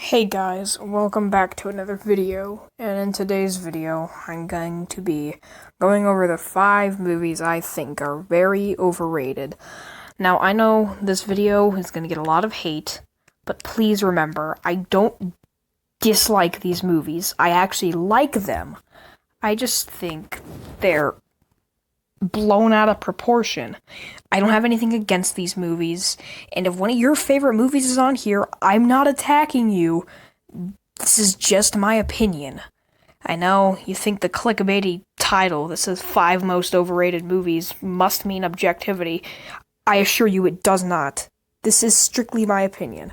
Hey guys, welcome back to another video, and in today's video, I'm going to be going over the 5 movies I think are very overrated. Now, I know this video is going to get a lot of hate, but please remember, I don't dislike these movies. I actually like them. I just think they're blown out of proportion. I don't have anything against these movies, and if one of your favorite movies is on here, I'm not attacking you. This is just my opinion. I know you think the clickbaity title that says 5 most overrated movies must mean objectivity. I assure you it does not. This is strictly my opinion.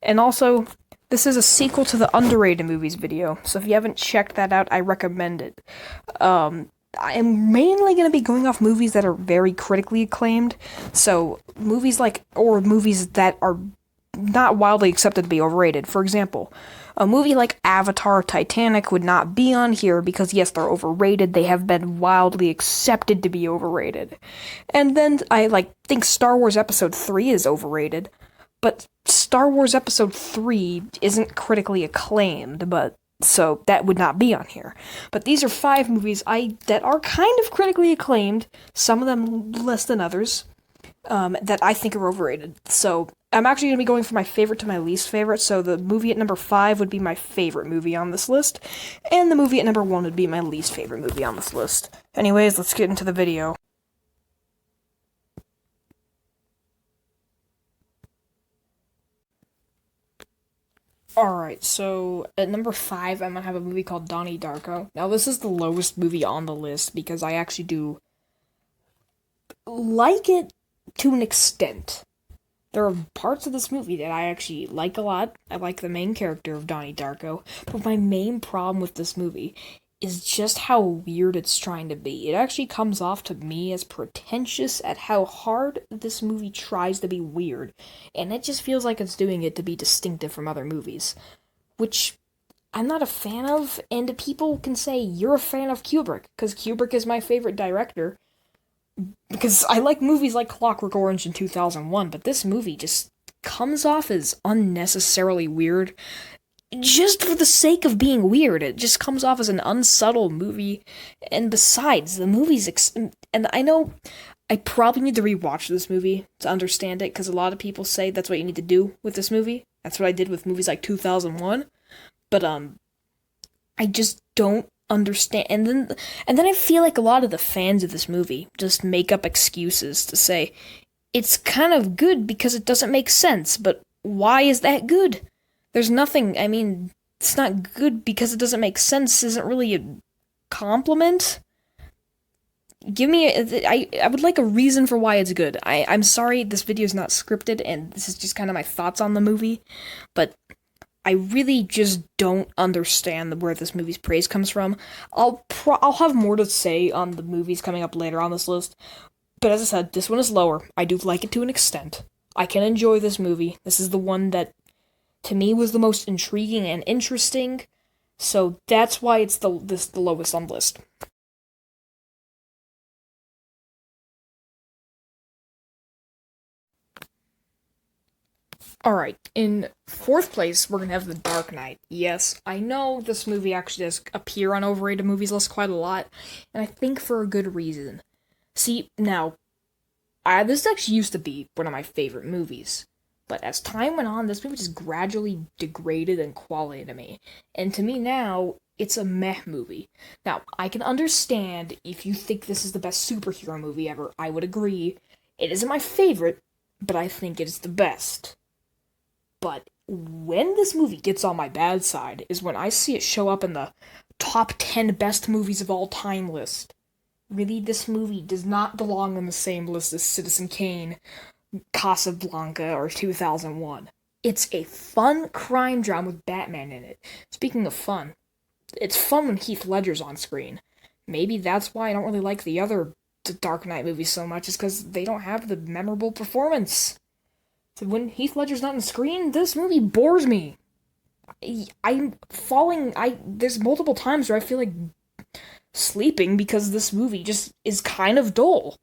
And also, this is a sequel to the underrated movies video, so if you haven't checked that out, I recommend it. I am mainly going to be going off movies that are very critically acclaimed, so movies that are not wildly accepted to be overrated. For example, a movie like Avatar, Titanic would not be on here because, yes, they're overrated. They have been wildly accepted to be overrated. And then I think Star Wars Episode 3 is overrated, but Star Wars Episode 3 isn't critically acclaimed, so that would not be on here. But these are 5 movies that are kind of critically acclaimed, some of them less than others, that I think are overrated. So I'm actually going to be going from my favorite to my least favorite, so the movie at number 5 would be my favorite movie on this list, and the movie at number 1 would be my least favorite movie on this list. Anyways, let's get into the video. Alright, so at number 5, I'm gonna have a movie called Donnie Darko. Now, this is the lowest movie on the list because I actually do like it to an extent. There are parts of this movie that I actually like a lot. I like the main character of Donnie Darko, but my main problem with this movie is just how weird it's trying to be. It actually comes off to me as pretentious at how hard this movie tries to be weird, and it just feels like it's doing it to be distinctive from other movies, which I'm not a fan of, and people can say you're a fan of Kubrick, because Kubrick is my favorite director, because I like movies like Clockwork Orange in 2001, but this movie just comes off as unnecessarily weird, just for the sake of being weird. It just comes off as an unsubtle movie, and besides, the movie's and I know I probably need to rewatch this movie to understand it, because a lot of people say that's what you need to do with this movie. That's what I did with movies like 2001, but I just don't understand, and then I feel like a lot of the fans of this movie just make up excuses to say it's kind of good because it doesn't make sense, but why is that good? There's nothing, it's not good because it doesn't make sense isn't really a compliment. I would like a reason for why it's good. I'm sorry this video is not scripted, and this is just kind of my thoughts on the movie, but I really just don't understand where this movie's praise comes from. I'll have more to say on the movies coming up later on this list, but as I said, this one is lower. I do like it to an extent. I can enjoy this movie. This is the one that to me was the most intriguing and interesting, so that's why it's the lowest on the list. Alright, in 4th place, we're gonna have The Dark Knight. Yes, I know this movie actually does appear on overrated movies list quite a lot, and I think for a good reason. See, now, this actually used to be one of my favorite movies, but as time went on, this movie just gradually degraded in quality to me. And to me now, it's a meh movie. Now, I can understand if you think this is the best superhero movie ever. I would agree. It isn't my favorite, but I think it is the best. But when this movie gets on my bad side is when I see it show up in the top 10 best movies of all time list. Really, this movie does not belong on the same list as Citizen Kane, Casablanca, or 2001. It's a fun crime drama with Batman in it. Speaking of fun, it's fun when Heath Ledger's on screen. Maybe that's why I don't really like the other Dark Knight movies so much, is because they don't have the memorable performance. So when Heath Ledger's not on screen, this movie bores me. There's multiple times where I feel like sleeping because this movie just is kind of dull.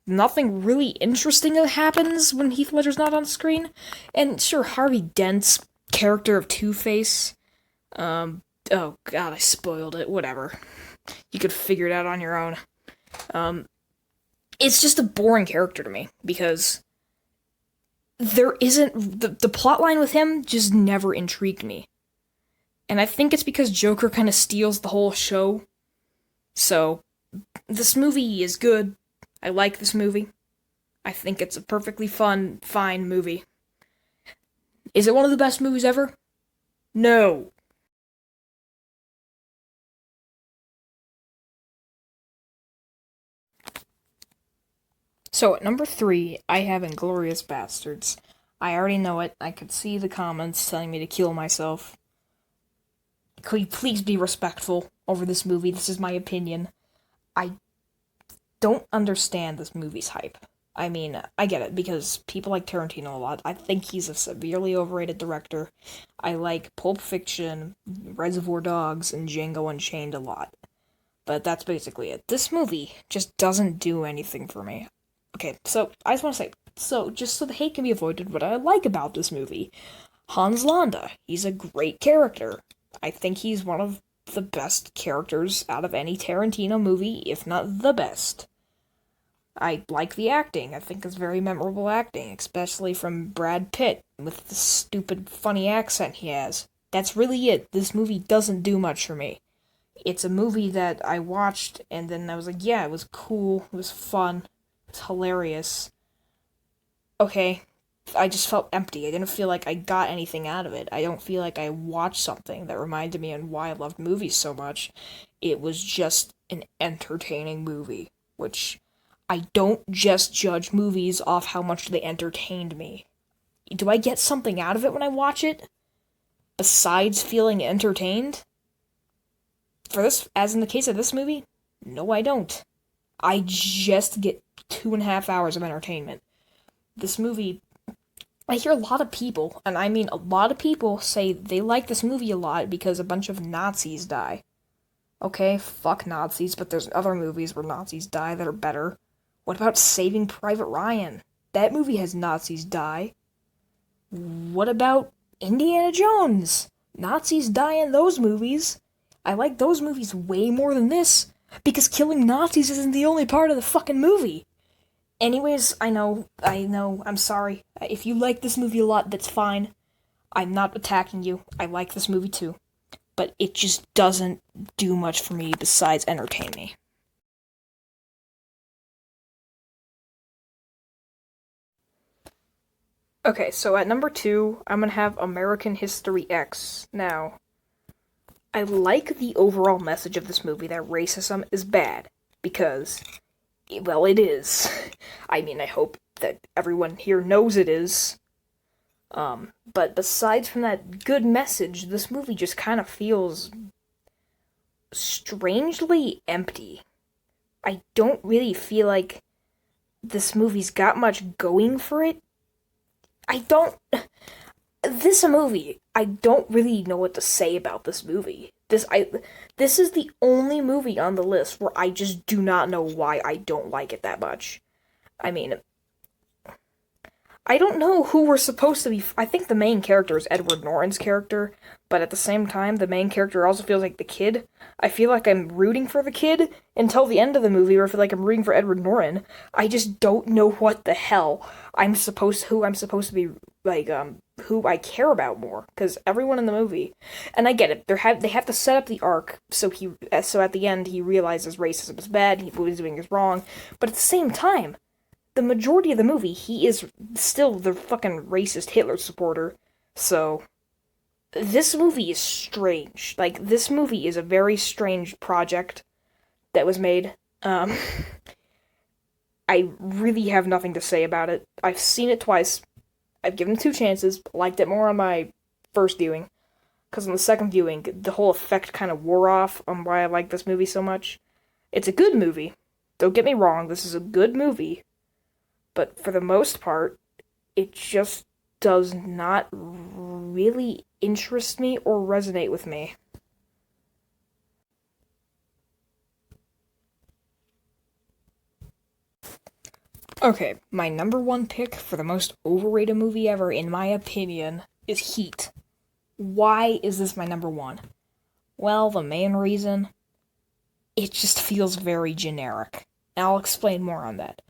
Nothing really interesting happens when Heath Ledger's not on screen. And sure, Harvey Dent's character of Two-Face, oh god, I spoiled it, whatever. You could figure it out on your own. It's just a boring character to me, because there isn't, the plot line with him just never intrigued me. And I think it's because Joker kind of steals the whole show. So, this movie is good. I like this movie. I think it's a perfectly fine movie. Is it one of the best movies ever? No. So at number 3, I have Inglorious Bastards. I already know it. I could see the comments telling me to kill myself. Could you please be respectful over this movie? This is my opinion. I don't understand this movie's hype. I mean, I get it, because people like Tarantino a lot. I think he's a severely overrated director. I like Pulp Fiction, Reservoir Dogs, and Django Unchained a lot. But that's basically it. This movie just doesn't do anything for me. Okay, so I just want to say, just so the hate can be avoided, what I like about this movie, Hans Landa, he's a great character. I think he's one of the best characters out of any Tarantino movie, if not the best. I like the acting. I think it's very memorable acting, especially from Brad Pitt, with the stupid, funny accent he has. That's really it. This movie doesn't do much for me. It's a movie that I watched, and then I was like, yeah, it was cool, it was fun, it's hilarious. Okay, I just felt empty. I didn't feel like I got anything out of it. I don't feel like I watched something that reminded me on why I loved movies so much. It was just an entertaining movie, which I don't just judge movies off how much they entertained me. Do I get something out of it when I watch it? Besides feeling entertained? For this, as in the case of this movie, no, I don't. I just get 2.5 hours of entertainment. This movie, I hear a lot of people, and I mean a lot of people, say they like this movie a lot because a bunch of Nazis die. Okay, fuck Nazis, but there's other movies where Nazis die that are better. What about Saving Private Ryan? That movie has Nazis die. What about Indiana Jones? Nazis die in those movies. I like those movies way more than this, because killing Nazis isn't the only part of the fucking movie. Anyways, I know, I'm sorry. If you like this movie a lot, that's fine. I'm not attacking you. I like this movie too. But it just doesn't do much for me besides entertain me. Okay, so at number 2, I'm gonna have American History X. Now, I like the overall message of this movie that racism is bad, because, well, it is. I mean, I hope that everyone here knows it is. But besides from that good message, this movie just kind of feels strangely empty. I don't really feel like this movie's got much going for it. I don't really know what to say about this movie. This is the only movie on the list where I just do not know why I don't like it that much. I mean, I don't know who we're supposed to be. I think the main character is Edward Norton's character, but at the same time, the main character also feels like the kid. I feel like I'm rooting for the kid until the end of the movie, where I feel like I'm rooting for Edward Norton. I just don't know what the hell I'm supposed to be, like, who I care about more, because everyone in the movie, and I get it, they have to set up the arc so at the end he realizes racism is bad, what he's doing is wrong, but at the same time, the majority of the movie, he is still the fucking racist Hitler supporter. So, this movie is strange. Like, this movie is a very strange project that was made. I really have nothing to say about it. I've seen it twice. I've given it 2 chances. Liked it more on my first viewing. Because on the second viewing, the whole effect kind of wore off on why I like this movie so much. It's a good movie. Don't get me wrong, this is a good movie. But for the most part, it just does not really interest me or resonate with me. Okay, my number 1 pick for the most overrated movie ever, in my opinion, is Heat. Why is this my number one? Well, the main reason, it just feels very generic. And I'll explain more on that.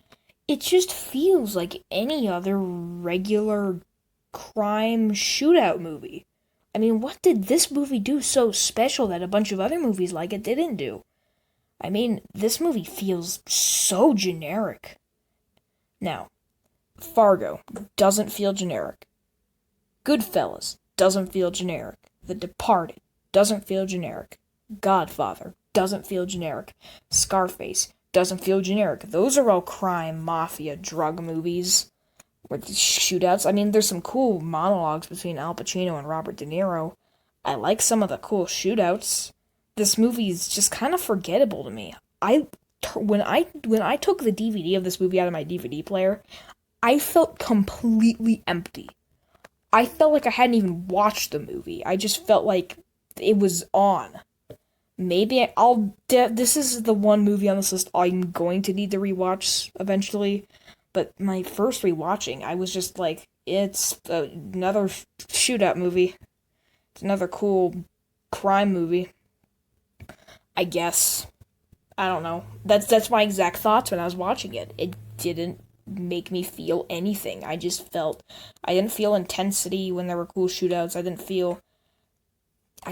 It just feels like any other regular crime shootout movie. I mean, what did this movie do so special that a bunch of other movies like it didn't do? I mean, this movie feels so generic. Now, Fargo doesn't feel generic. Goodfellas doesn't feel generic. The Departed doesn't feel generic. Godfather doesn't feel generic. Scarface doesn't feel generic. Those are all crime, mafia, drug movies with shootouts. I mean, there's some cool monologues between Al Pacino and Robert De Niro. I like some of the cool shootouts. This movie is just kind of forgettable to me. When I took the DVD of this movie out of my DVD player, I felt completely empty. I felt like I hadn't even watched the movie. I just felt like it was on. Maybe this is the one movie on this list I'm going to need to rewatch eventually. But my first rewatching, I was just like, it's another shootout movie. It's another cool crime movie. I guess. I don't know. That's my exact thoughts when I was watching it. It didn't make me feel anything. I didn't feel intensity when there were cool shootouts. I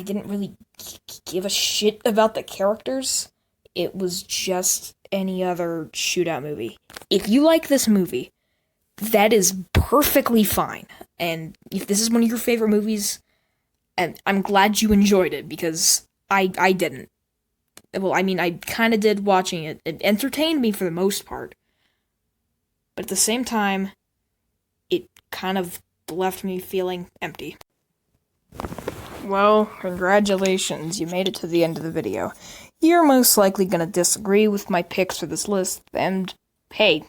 didn't really give a shit about the characters. It was just any other shootout movie. If you like this movie, that is perfectly fine. And if this is one of your favorite movies, and I'm glad you enjoyed it, because I didn't. Well, I mean, I kind of did watching it. It entertained me for the most part. But at the same time, it kind of left me feeling empty. Well, congratulations, you made it to the end of the video. You're most likely going to disagree with my picks for this list, and hey,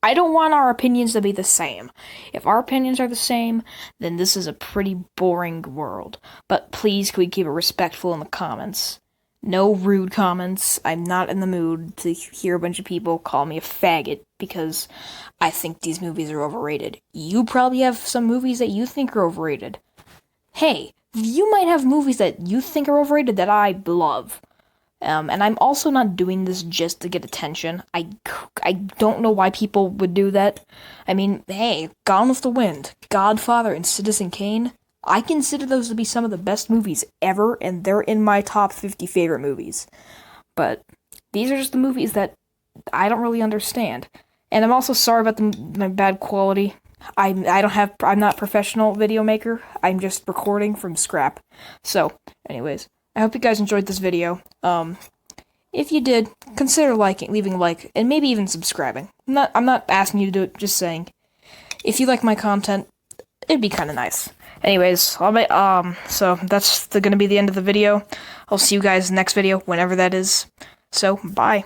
I don't want our opinions to be the same. If our opinions are the same, then this is a pretty boring world. But please, can we keep it respectful in the comments? No rude comments. I'm not in the mood to hear a bunch of people call me a faggot because I think these movies are overrated. You probably have some movies that you think are overrated. Hey, you might have movies that you think are overrated that I love. And I'm also not doing this just to get attention. I don't know why people would do that. I mean, hey, Gone with the Wind, Godfather, and Citizen Kane, I consider those to be some of the best movies ever, and they're in my top 50 favorite movies. But these are just the movies that I don't really understand. And I'm also sorry about my bad quality. I'm not a professional video maker. I'm just recording from scrap. So, anyways, I hope you guys enjoyed this video. If you did, consider liking, leaving a like, and maybe even subscribing. I'm not asking you to do it, just saying. If you like my content, it'd be kind of nice. Anyways, so that's gonna be the end of the video. I'll see you guys next video, whenever that is. So, bye.